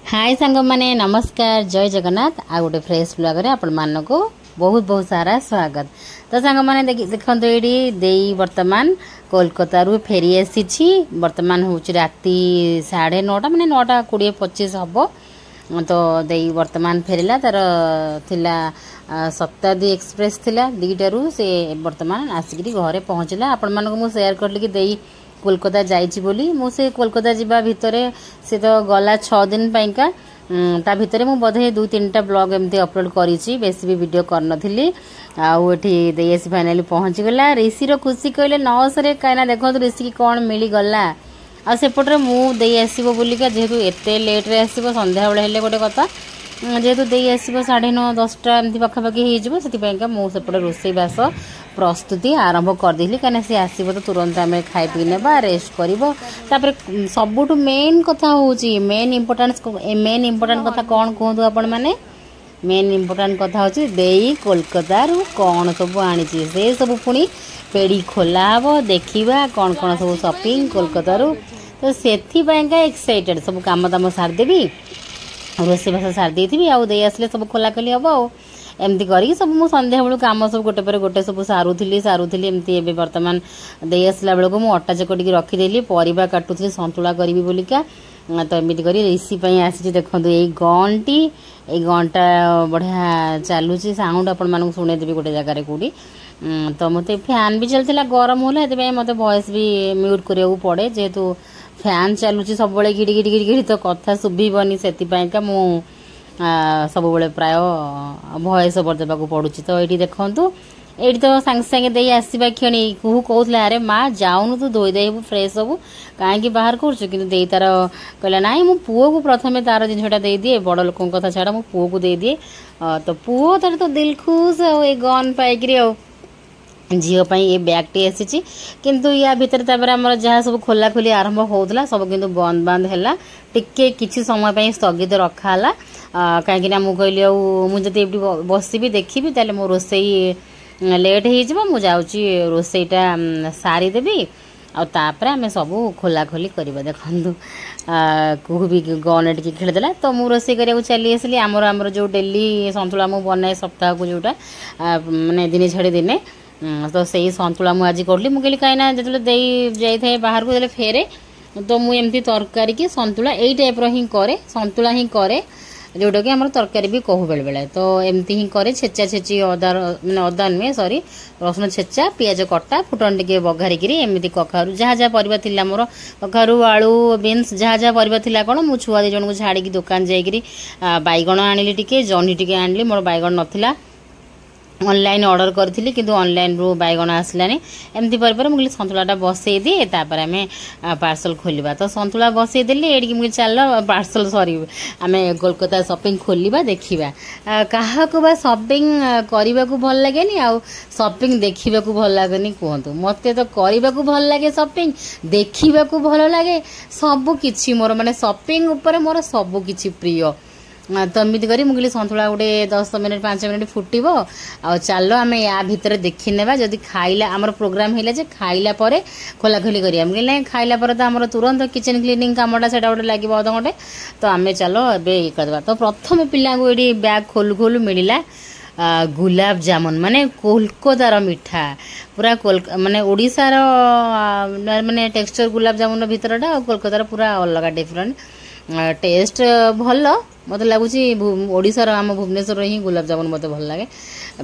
हाय सांग माने नमस्कार जय जगन्नाथ आ गोटे फ्रेश ब्लॉग रे आपण मान को बहुत बहुत सारा स्वागत। तो सांग माने देखंतो एडी देई वर्तमान कोलकाता रु फेरी आसी वर्तमान होची राती 9:30 माने 9:20-25 हबो। तो देई वर्तमान फेरिला तार थिला शताब्दी एक्सप्रेस थिला दीटारू से वर्तमान आसिकी घरे पहुँचला। आपण मान को मु शेयर करली कि देई कोलकाता जाइछि बोली मुझे कोलकाता जीवा भितरे से तो गला 6 दिन पाइका ता भितरे मु बोधे 2-3टा ब्लॉग एमती अपलोड करिछि बेसी भी वीडियो कर नथिली। आउ एठी देसी फाइनली पहुंच गला। ऋषि रो खुशी कहले 900 रे काइना देखो ऋषि की कोन मिली गला। आ सेपटरे मु देई आसीबो बोलिका जेहेतु एते लेट रे आसीबो संध्या बेले हेले गोटे कथा जेहेतु देई आसीबो 9:30-10टा एमती पाखापाखि होइजिबो सेतिपाइका मु सेपटे रोसई बास प्रस्तुति आरंभ कर देली कने से आसीबो तो तुरंत आमे खाइ पी नेबा रेस्ट करिवो। तापर सबुटु मेन कथा होची मेन इंपोर्टेंट कथा कोन कहंतु आपण माने मेन इंपोर्टेंट कथा होची देई कोलकाता रु कोन सब आनी छी से सब पुनी पेड़ी खोला हबो देखिबा कोन कोन सब शॉपिंग कोलकाता रु। तो सेथि बायका एक्साइटेड सब काम दाम सार देबी रोसे भाषा सार देथि आउ दे आसले सब खोला खोली हबो एमती करी सब मु संध्या बेलू काम सब गोटे पर गोटे सब सारुथिली एमती एबे वर्तमान दे आसला बेलू मु अट्टा चकटी रखीदेली परिबा काटुथली संतुला करी बोलिका। तो एमती करी ऋषि पई आसी देखंतु एई गंटी एई गंटा बढ़िया चालुची साउंड आपण मानू सुने देबी गोटे जगह रे कोडी। तो मते फैन भी चलथिला गरम होला एते मते वॉइस भी म्यूट करियो पड़े जेहेतु फैन चलुची सब बळे गिडी गिडी गिडी तो कथा सुबीबनी सेति पईका मु सब बळे प्राय वॉइस ओवर देबाकू पडुची। तो एठी देखंतु एठी तो संग संग देई आसीबा खणी कुहू कहउतला अरे मां जाउनु तू धोई देबू फ्रेश होबू काहे की बाहर करछु किंतु देई तार कहला नाही मु पुओ को प्रथमे तार जिनछटा देई दिए बड़ लोकन कथा छाडा मु पुओ को देई दिए। तो पुओ तार तो दिल खुश ए गन पाइकरी झील ये बैग टी आसी किंतु या भितर आमर जहाँ सब खोला खोली आरंभ होता सब किंतु बंद बंद है टिके किछि समय स्थगित रखाला कहीं मुझे मुझे बसबी देखी ताले मो रोसई लेट हो जाऊँगी रोसईटा सारीदेवी आउे आम सब खोला खोली करवा देखु कुहू भी गन टी खेलदेला। तो मुझे रोसई करा चली आसली आमर जो डेली सन्तुला मु बनाए सप्ताह को जोटा माने दिने छाड़ी दिने तो सही सन्तुला मु आज करली मु कहली कहीं जो जाए बाहर को देले फेरे तो मुझे तरकारी की सन्तुला यही टाइप री कै सन्तुला ही कै जोटा कि आम तरकारी भी कहू बेले बेले। तो एमती ही कै छेचा छेची अदा मैंने अदा नुहे सॉरी रसुण छेचा पियाज कटा फुटन टे बघारिकी एमती कखारू जहाँ जहाँ परिबा थिला मोर कखारू आलू बीन्स जहाँ जहाँ परिबा थिला कोन मु छुआ 2 जन को छाड़ी दुकान जाइकरी बैगण आनिली टिके जह्नी टिके आनिली मोर बैगण नथिला ऑनलाइन ऑर्डर करथिली किंतु ऑनलाइन रो बैगण आसलानी एमती पर मुझे सन्तुलाटा बसई दिए तापर आम पार्सल खोलिबा। तो सन्तुला बसई देली एडी मुझे चल पार्सल सॉरी आम कोलकाता शॉपिंग खोलिबा देखिबा कहा को बा शॉपिंग करबा को भल लागेनी आ शॉपिंग देखिबा को भल लागेनी कहंतु मते तो करबा को भल लागे शॉपिंग देखिबा को भल लागे सब किछि मोर माने शॉपिंग ऊपर मोर सब किछि प्रिय। तो एमती करी मुझे सन्तुला गोटे 10 मिनिट 5 मिनिट फुटब आ चल आम या भितर देखी नेबा जदि खाइला आमर प्रोग्राम हैला जे खाइला परे खोला खोली करिया मुझे खाइला परे तो आमर तुरंत किचन क्लीनिंग कामटा सेटा गोटे लागिब अध घंटे। तो आम चलो एबे करदबा। तो प्रथम पिला को एडी बैग खोलु खोलु मिलिला गुलाब जामुन माने कोलकातार मिठा पूरा माने ओडिसा रो माने टेक्सचर गुलाब जामुन भितरटा कोलकातार पूरा अलग डिफरेंट टेस्ट भल मत लगुच ओडिशार आम भुवनेश्वर ही गुलाब जामुन मत भल लगे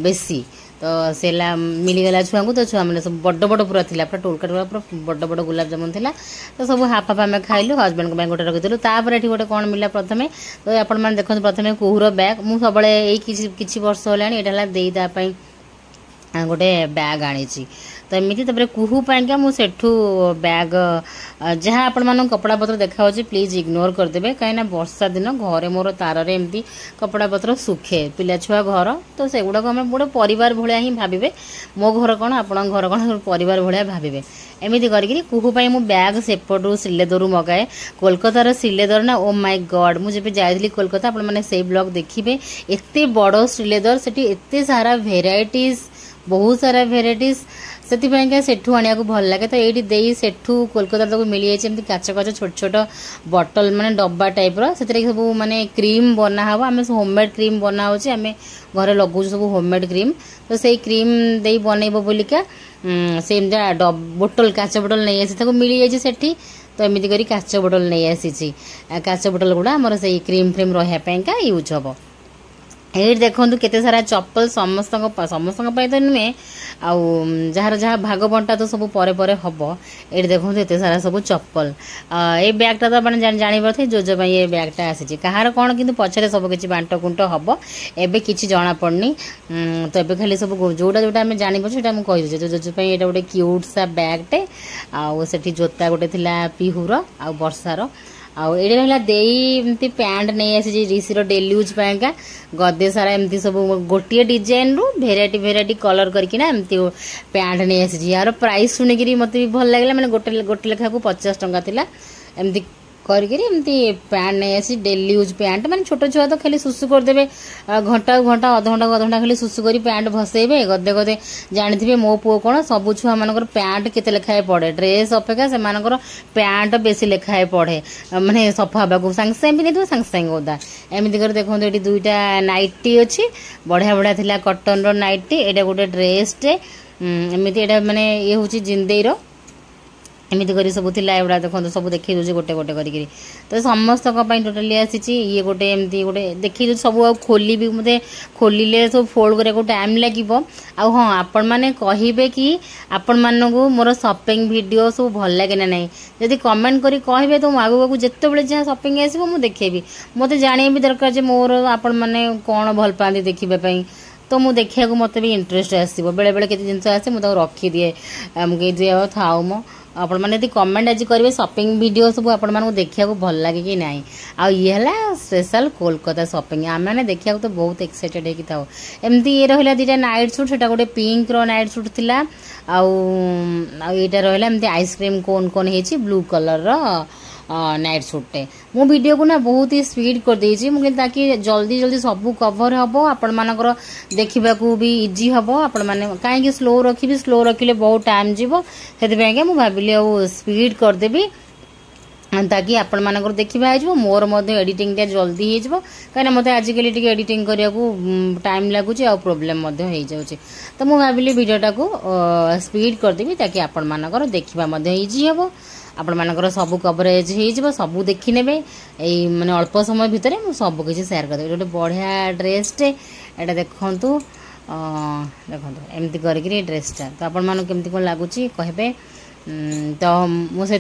बेसी। तो सेला मिलीगला छुआ को तो छुआ मैंने सब बड़ बड़ पूरा थिला पूरा टोलकाट पूरा बड़ बड़ गुलाब जामुन थिला। तो सब हाफ हाफ आम खाइलु हजबैंड को गोटे रखीलु तापर ये गोटे कौन मिला प्रथमे। तो आपण मैंने देखो प्रथमे कुहूर बैग मुझे सब किछि वर्ष होलानी एटा देईदा पई गोटे बैग आनी। तो एमती तापर कुहू पाइका मु सेठू बैग जहाँ आपण मान कपड़ा पत्र देखा प्लीज इग्नोर करदे कहीं वर्षा दिन घरे मोर तार एमती कपड़ा पत्र सुखे पिला छुआ घर तो सेगुड़ा आम गोटे परिवार भाया ही भावे मो घर कौन आप घर कौन परिवार भाया भावे एमती करी कुहू मु बैग सेपटू सिलेदरू मगाए कोलकातार सिलेदर ना ओ माय गॉड मुझे जाइली कोलकाता आपण मैंने से ब्लॉग देखिए एते बड़ सिलेदर से एते सारा भेराइटीज बहुत सारा भेराइटीज से सेठू आने को भल लगे। तो ये दे सेठू कोलकाता तक मिल जाए काच काच छोट छोट बटल माने डब्बा टाइप से सब माने क्रीम बना हम आम होममेड क्रीम बना आम घरे लगुच सब होममेड क्रीम। तो से क्रीम दे बनइब बोलिका से बोतल काच बोतल नहीं आसी मिल जाए सेठी। तो एमती करी काच बोतल नहीं आसी काच बोतल गुड़ा आमर से क्रीम फ्रीम रहा यूज हम। ये देखो केते सारा चप्पल समस्त तो नुहे जार जहाँ भाग बंटा तो सब परे परे हम। ये देखो ये सारा सब चप्पल ये बैगटा तो आप जापर थे जोजो ये बैगटा आसी कहार कौन कि पचर सब किसी बांट कुंट हम एवं किसी जना पड़नी। तो ये खाली सब जोटा जोटा आम जापर मुझे जोजो ये गोटे क्यूट सा बैगटे आठी जोता गोटे पिहुर आ वर्षार ये रहा देमती पैंट नहीं आसी ऋषिर डेली यूज पाएंका गदे सारा एमती सब गोटे डिजाइन रु भेराइटी भेराइटी कलर करके एमती पैंट नहीं आसी यार प्राइस शुणिकी मत भी भल लगे मैंने गोटे गोटे लेखा को 50 टंका थिला एमती करमती पैंट नहीं आसी डेली यूज पैंट माने छोट छुआ तो खाली सुसु करदे घंटा घंटा अध घंटा खाली सुसु कर पैंट भसेबे गदे गदे जानी मो पु कौन सब छुआ मानकर पैंट केते लेखाए पड़े ड्रेस अपेक्षा से पैंट बेसी लेखाए पड़े माने सफा हवा सांगे सागे भी नहीं सांगे सागे ओदा एमती कर देखो ये दुईटा नाइटी अच्छी बढ़िया बढ़िया थिला कटन रो नाइटी एटा गोटे ड्रेसटे एमती एटा माने ये हूँ जिंदेईर एमती कर सब थी एगुड़ा देखो सब देखी दूसरी गोटे गोटे करी। तो समस्त टोटाली आसी ये गोटे एमती गोटे देखी सब खोली भी मत खोलिले सब फोल्ड करने टाइम लगे। हाँ आपण मैंने कहे कि आपण मानक मोर शॉपिंग वीडियो सब भल लगे ना नहीं जदि कमेंट करी कहे तो आगू जिते बड़े जहाँ शॉपिंग आसो मुझे देखेबी मत जाना भी दरकार जे मोर आपण मैंने कौन भल पाती देखापी। तो मुझे देखा मत भी इंटरेस्ट आसो बेले बेले केते जिनस आसे मुझे रखी दिए दिए थाऊ मो आपण मैंने यदि कमेंट आज करेंगे शॉपिंग वीडियो सब आपण मानक देखा भल लगे कि नहीं। आ ये है स्पेशल कोलकाता शॉपिंग आम मैंने देखा तो बहुत एक्साइटेड होगी था। एमती ये रहा दुटा नाइट सूट से गोटे पिंक रो नाइट सूट थी आईटा रहा एमती आइसक्रीम कोन कोन हो ब्लू कलर नाइट सूटे मो वीडियो को ना बहुत ही स्पीड कर देछि ताकि जल्दी जल्दी सब कवर हम आपण मानकर देखा भी इजी हम आपण मैंने कहीं स्लो रखी स्लो रखिले बहुत टाइम जीवो से भाविली स्पीड करदेवी ताकि आपण मानकर देखा हो मोर एडिटिंग जल्दी हो कहीं मत आजिकल एडिटिंग करने को टाइम लगुच आ प्रोब्लेम हो जाऊँगी। तो मुझे भाविली वीडियोटा को स्पीड करदेवी ताकि आपण मानकर देखा इजी हम आपण मानकर सब कवरेज हो सब देखी ने माने अल्प समय भितर सब किसी शेयर करदेवी। गोटे बढ़िया ड्रेसटे एटा देखु देखो एमती करी ड्रेसटा तो आपण मानक केमती कौन लगुच कहे। तो मुझे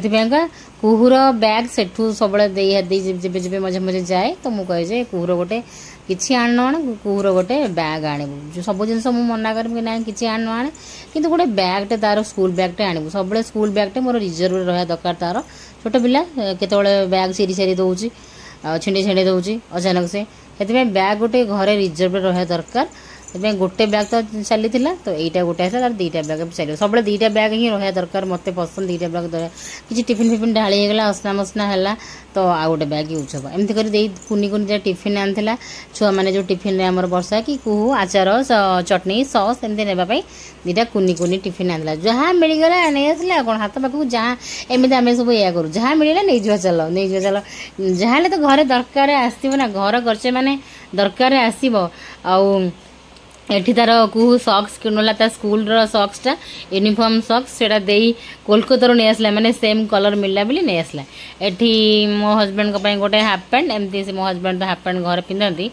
कुहुर बैग सेठू सब जब मझे मझे जाए तो मुझे कहे कुहुर गोटे किसी आण आण कुहुर गोटे बैग आणबू सब जिन मना करी ना कि आण आणे कि गोटे बैगटे तार स्कूल बैगटे आणबू सब स्कूल बैगटे मोर रिजर्व रहा दरकार तार छोट पिला केतबेले बैग सीरी सारी दौर छिंडी छिंडी दौर अचानक से बैग गोटे घरे रिजर्व रहा दरकार गोटे बैग तो चली तो यहीटा गोटे आसा तार दुईटा बैग चलो सब दुईटा बैग ही रहा दरकार मत पसंद दुईटा बैग किसी टिफिन फिफिन ढालीगला असना मसना है तो आ गोटे बैग यूज हम एमती कर कुनी कुनी टिफिन आना छुआ मैंने जो टिफिन आम वर्षा कि कुहू आचार चटनी सस एमती नापी दुईटा कुनी कुनी टिफिन आना जहाँ मिलगला नहीं आसला कौन हाथ पाखक जहाँ एमती आम सब या करूँ जहाँ मिलला नहीं जा चल नहीं जा चल जहाँ तो घरे दरकार आसो ना घर खर्चे मैंने दरकार आसो एठी तार कुहू सक्स किणुला ता स्कूल रो सक्स टा यूनिफॉर्म सक्स सेटा देई कोलकाता रो नै आसला माने सेम कलर मिलला बिली नै आसला। एठी मो हस्बैंड को पय गोटे हाफ पैंट एमती से मो हस्बैंड हाफ पैंट घर पिंदंती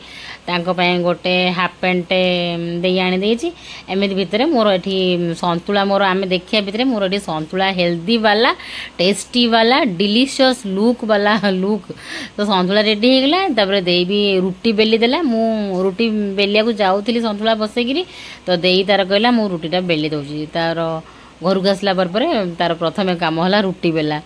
तांको पय गोटे हाफ पैंट देई आनी देछि एमिति भितरे मोर एठी संतुला मोर आमे देखिया भितरे मोर एठी संतुला हेल्दी वाला टेस्टी वाला डिलीशियस लुक वाला लुक तो संतुला रेडी हे गेला तापर देई भी रुटी बेली देला मु रुटी बेलिया को जाउथिली संतुला बसैकिरी तो देई तार कहला मु रुटीटा बेली दउची तार घर को आसला पर तार प्रथम काम है रुटी बेला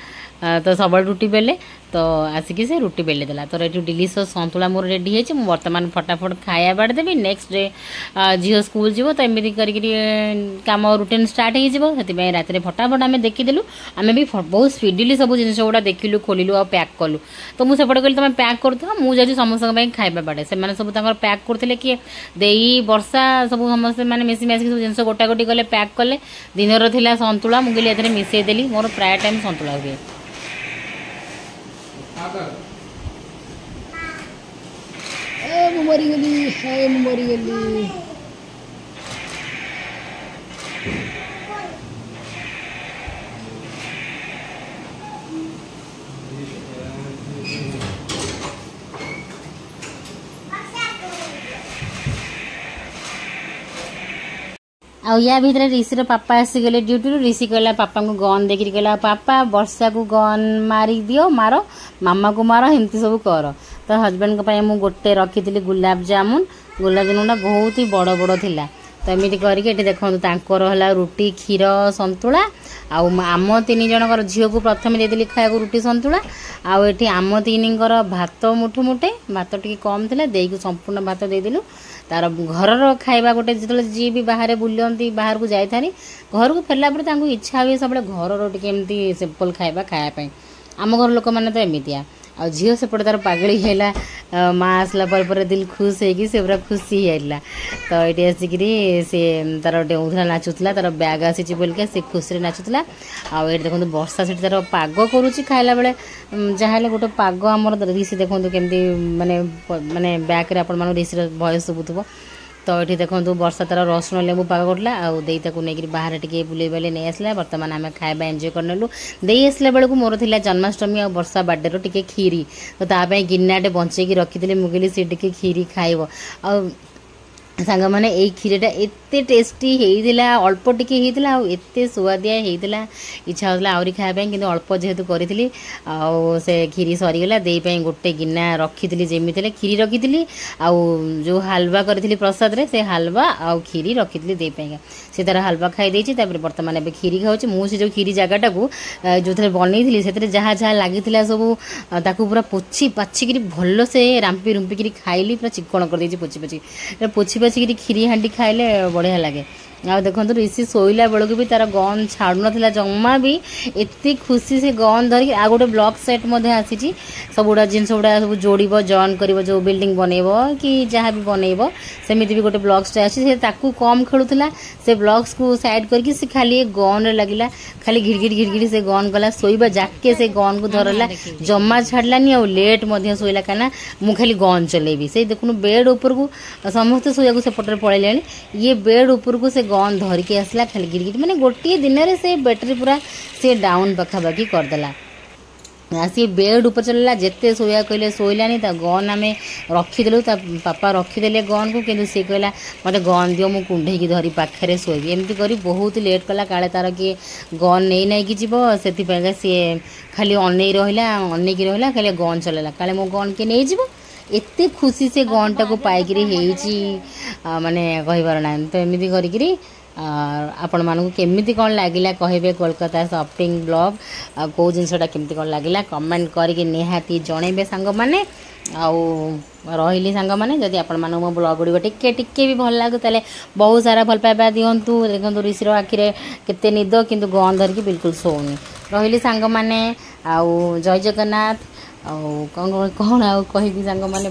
तो सब रुटी बेले तो आसिक से रुटी बेली देला। तो ये डिलीशियस संतुला मोर रेडी है। बर्तमान फटाफट खाया बाड़ देवी। नेक्स्ट डे झील स्कूल जीव तो एमती कर कम रुटीन स्टार्ट हो रात फटाफट आम देखीदेलु। आम भी बहुत स्पीडली सब जिन गुड़ा देखिलु खोलु और पैक कलु। तो मुझे सेपटे कहली तुम पैक कर मुझे समस्त खाଇବା बाड़े से सब पैक करते किए देई वर्षा सब समस्ते मैंने मिसी मिसिक सब जिन गोटा गोटी कले पैक कले। दिन थिला संतुला मुझे मिसईदेली। मोर प्राय टाइम संतुला हुए। मरीगली आ या भितर ऋषि पापा आसीगले ड्यूटी ऋषि कहला पापा को गन देखिए कहला पापा वर्षा को गन मारी दियो मारो मामा को मारो एमती सब कर। तो हजबैंड को गोटे रखी गुलाब जामुन गुड़ा बहुत ही बड़ बड़ थिला। तो एमती करके देखो तांकर हला रुटी क्षीर संतुला आम तीन जनकर झील को प्रथम देदेली खाया रुटी संतुला आठी आम तीन भात मुठे मुठे भात टी कम थी देकी संपूर्ण भात देदेलु। तार घर खाଇବା गोटे जो जी भी बाहर बुलती बाहर को जाई थानी घर को फेरला पर इच्छा हुए सब घर टी सिंपल खाଇବା खायापाई। आम घर लोक मैंने तो एमतिया आ झील सेपटे तार पागड़ी है माँ आसला पर दिल खुश होगी से पूरा खुशी है। तो ये आसिक सी तार डेउला नाचुला तार बैग आसी बोलिक सी खुशी नाचुला। आठ देखो वर्षा से तार पाग करुच्ची खाला बेले जहाँ गोटे पाग आम ऋषि देखो केमती माने माने बैक आपण ऋषि भयस शुभुव। तो ये देखो वर्षा तार रसुण लेंबू पाग करा आईक बाहर टे बुले बुले नहीं आसला। बर्तमान आम खाଇବା एंजॉय करनेलु। दे आसला बेलू मोर थिला जन्माष्टमी आ वर्षा बर्थडे टिके खीरी तो तापाई गिन्नाटे बंचेकी रखी मुझे सी टिके खीरी खाइब आ सांग मैंने यही खीरीटा एते टेस्टी होता अल्प टिके होता एते सुआदिया होता इच्छा होता आहरी खायापाई कि अल्प जेहेतु करी से खीरी सरीगला दे गोटे गिना रखी जमी खीरी रखी जो हलवा करी प्रसाद रे से हलवा आ खीरी रखी दे से तार हलवा खाई बर्तमान ए खीरी खाऊँ मुझे जो खीरी जगटा को जो थे बनई से जहाँ जहाँ लगी सब ताकू पूरा पोछी पाचिक भल से रांपी रुंपिकी खाइली पूरा चिक्कण कर पोछी पाचिक पोछी पाचिक खीरी हांडी खाइले बढ़िया लगे। आ देखो ऋषि शोला बेलू भी तार गन छाड़ू ना जमा भी एत खुशी से गन धरिक आ गोटे ब्लॉक सेट आसी सब गुड़ा जिन गुड़ा सब जोड़ जॉइन कर जो बिल्डिंग बनइब कि जहाँ भी बनइब सेमती भी गोटे ब्लॉक्स आसी कम खेलुला से ब्लॉक्स को साइड करके से खाली गन लगिला खाली घिड़घिड़ घिड़घिड़ से गन गला शोबा जाके से गन को धरला जमा छाड़लानी आ लेट शोला कहीं मुझे खाली गन चलेबी से देखुन बेड उपर को समस्ते शोया सेपटे पड़े ये बेड उपर को से गन धरिकी आसला खाली गिरगिट माने गोटे दिन में से बैटेरी पूरा से डाउन पखापाखि करदेला। सी बेड उपर चलला जिते शोया कहले शोलानी गन आम रखीदेलु पापा रखीदे गन को किंतु सी कहला मत गन दियो मु कुंडेकी धरी पाखे शोबी एमती करी बहुत लेट कला काले तार किए गन नहीं नाई कि जीव से सी खाली अनेई रहा खाली गन चलेला काले मो गन के नहीं जीव एते खुशी से गन टाक पाइक माने कहीबार ना। तो एमती करी आपण मानू केमिति कौन लगिला कहे कोलकाता शॉपिंग ब्लॉग कौ जिनटा केमती कौन लगिला कमेंट करके निहाती जनइबे सांग माने रही सांग मैंने जदि आपण मानू मो ब्लॉग गुड़ टिके टिके भी भल लगू ताले बहुत सारा भल पाइबा दिंतु। देखो ऋषिर आखिरे केते निद किंतु गन धरिकी बिल्कुल शोनी रही सांग मैंने जय जगन्नाथ कौन कौन कह सांग मैंने।